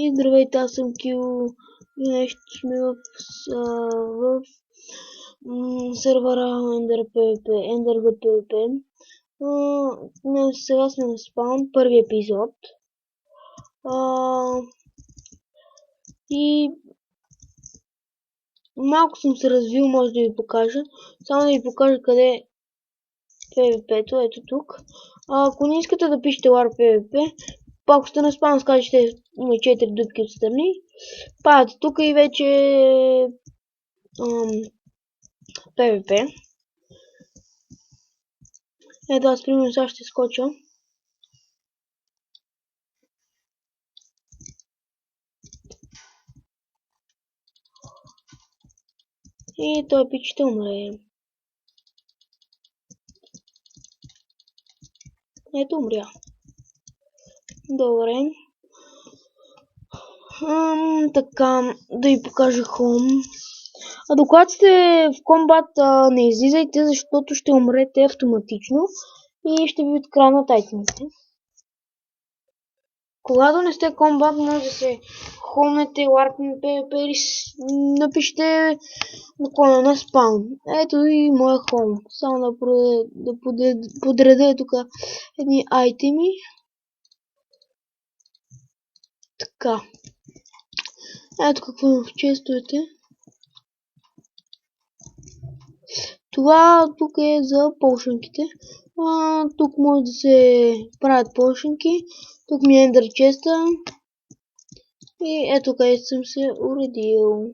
И здравейте, аз съм Кил и нещо сме в сервера EnderGPP. Сега сме на спаун, първи епизод. И малко съм се развил, може да ви покажа. Само да ви покажа къде е PvP-то, ето тук. Ако не искате да пишете WAR PvP, ако сте на спаун, скажете има 4 дупки отстрани. Падате тук и вече PvP. Ето аз примерно сега ще скоча. И той пич ще умре. Ето умря. Добре. Така, да ви покажа Home. А докато сте в комбат, не излизайте, защото ще умрете автоматично и ще ви откраднат айтемите. Когато не сте в комбат, може да се хомнете, ларкнете PvP, напишете на спаун. Ето и моя хом. Само да подреда тук едни айтеми. Така. Ето какво има в честовете. Това тук е за полшенките. Тук може да се правят полшенки. Тук ми е ендър честа. И ето където съм се уредил.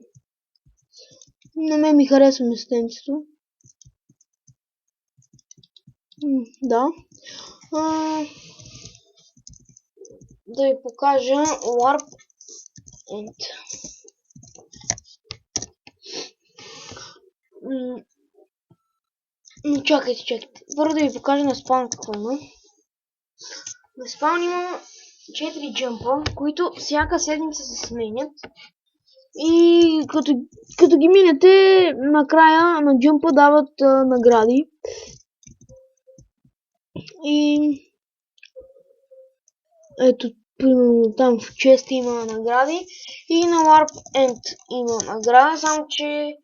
На мен ми харесва местенцето. Да. Да ви покажа Warp End. Чакайте. Първо да ви покажа на спаун какво има. На спаун има 4 джъмпа, които всяка седмица се сменят. И като ги минете, накрая на джъмпа дават награди. И ето, примерно там в честа има награди. И на Warp End има награда, само че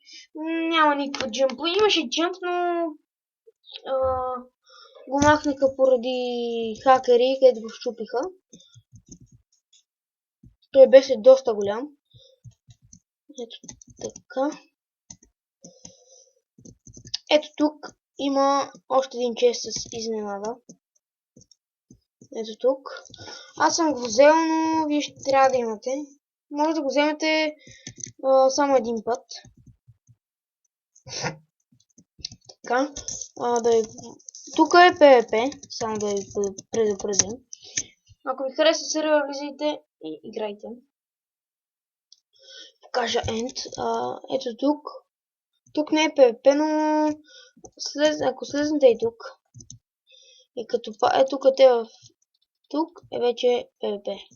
няма никаква джъмпа. Имаше джъмп, но го махнаха поради хакери, където го щупиха. Той беше доста голям. Ето така. Ето тук има още един чест с изненада. Ето тук. Аз съм го взел, но вие ще трябва да имате. Може да го вземете само един път. Така. Тук е PvP, само да ви предупредим. Ако ви хареса сериал, влизайте и играйте. Покажа End. Ето тук. Тук не е PvP, но ако слезнете и тук. И като ето къде в тук е вече PvP.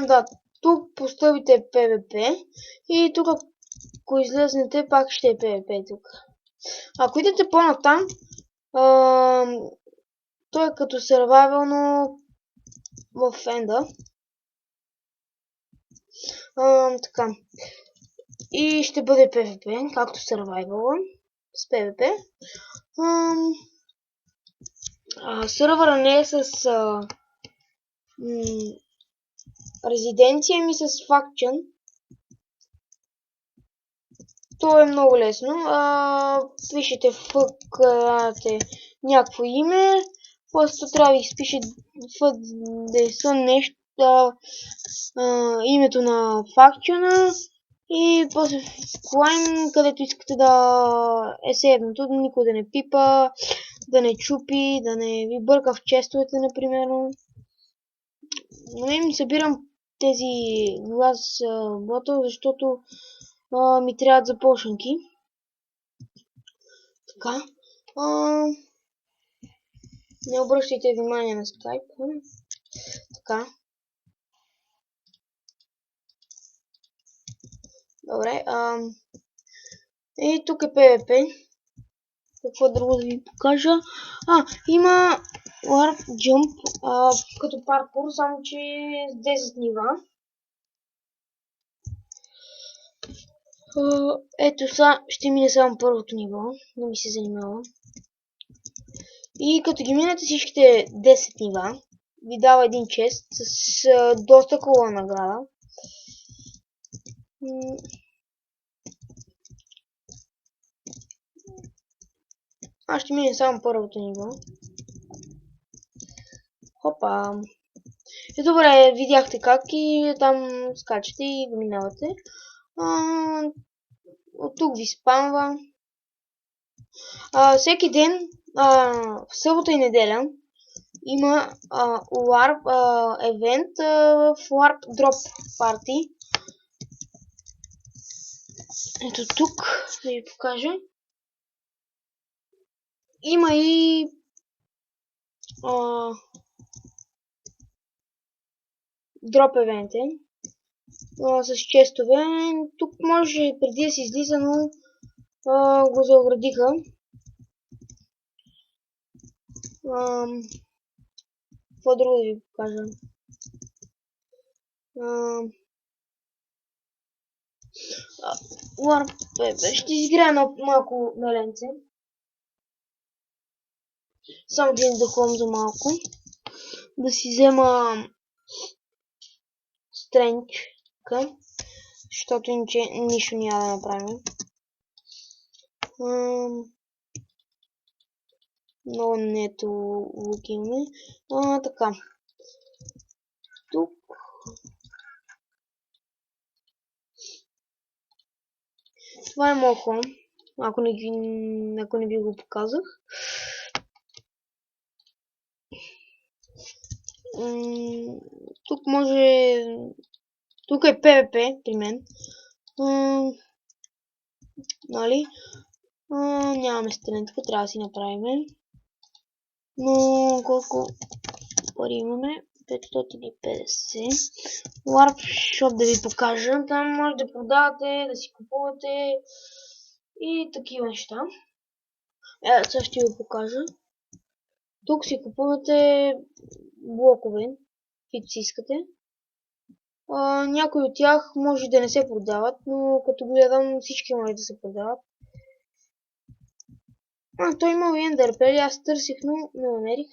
Да, тук поставите PvP и тук ако излезнете пак ще е PvP тук. Ако идете по-натам, той е като survival, но в енда. Така. И ще бъде PvP, както survival с PvP. Сървъра не е с резиденция, ми с факчън. То е много лесно. Пишете някакво име. Просто трябва да изпише нещо, името на факчъна и после в клайн, където искате да е седното, никой да не пипа, да не чупи, да не ви бърка в честовете, например. Не събирам тези глас бота, защото ми трябват започнати. Така. Не обръщайте внимание на скайп. Така. Добре. И тук е PvP. Какво друго да ви покажа? Има Warp Jump като паркур, само че с 10 нива. Ето сега ще мине само първото ниво, не ми се занимава. И като ги минете всичките 10 нива, ви дава един чест с доста хубава награда. Аз ще мине само първото ниво. Хопа! И добре, видяхте как и там скачате и го минавате. От тук ви спамва. Всеки ден, в събота и неделя, има Warp евент в Warp Drop Party. Ето тук, да ви покажа. Има и Drop евенте с честове. Тук може преди да се излиза, но го заоградиха. Какво друго да ви покажа? Ще изиграя малко на ленце. Само да духом за малко. Да си взема стренчка, защото иначе нищо няма да направим. Много нето лук имаме. Така. Тук. Това е моят хлам, ако не ви го показах. Тук може... Тук е PvP при мен. Нали? Нямаме стрелянка, трябва да си направим. Но колко пари имаме? 550. Warp Shop да ви покажа. Там може да продавате, да си купувате и такива неща. Сега ще ви покажа. Тук си купувате блокове, които си искате. Някои от тях може да не се продават, но като гледам всички може да се продават. Той има Ender Pearl, аз търсих, но не намерих.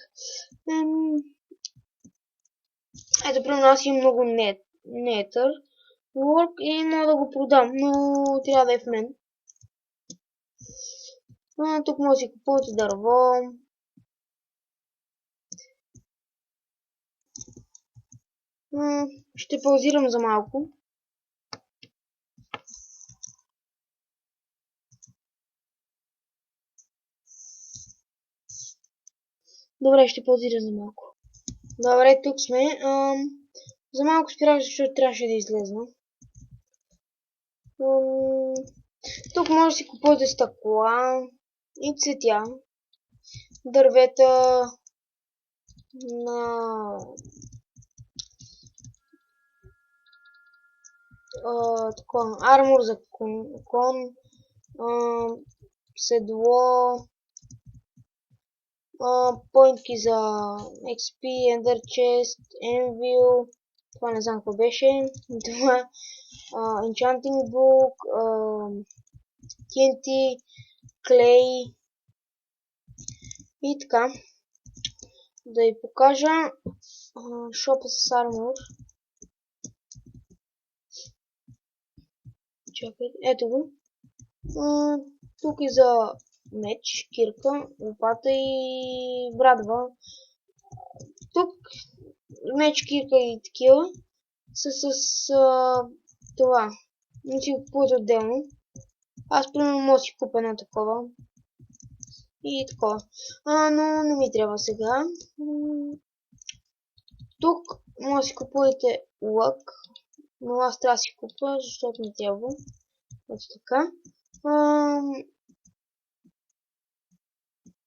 Ето, при нас има много Nether Work и мога да го продам, но трябва да е в мен. Тук може да си купувате дърво. Ще паузирам за малко. Добре, ще паузирам за малко. Добре, тук сме. За малко спирах, защото трябваше да излезна. Тук може да си купувате стъкла и цветя, дървета на армор за кон, седло, поинтки за XP, Ender Chest, Anvil, това не знам какво беше, това Enchanting Book, TNT, Clay и така. Да ви покажа шопа с армор. Чакайте, ето го. Тук е за меч, кирка, лопата и брадва. Тук меч, кирка и такива са с това. Не си го купувате отделно. Аз примерно мога да си купя едно такова. И такова. Но не ми трябва сега. Тук може да си купувате лък. Но аз трябва да си купя, защото ми трябва. Ето така.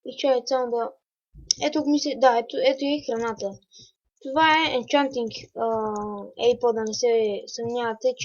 И чай само да... Ето мисля... Да, ето и храната. Това е Enchanting. Да не се съмнявате, че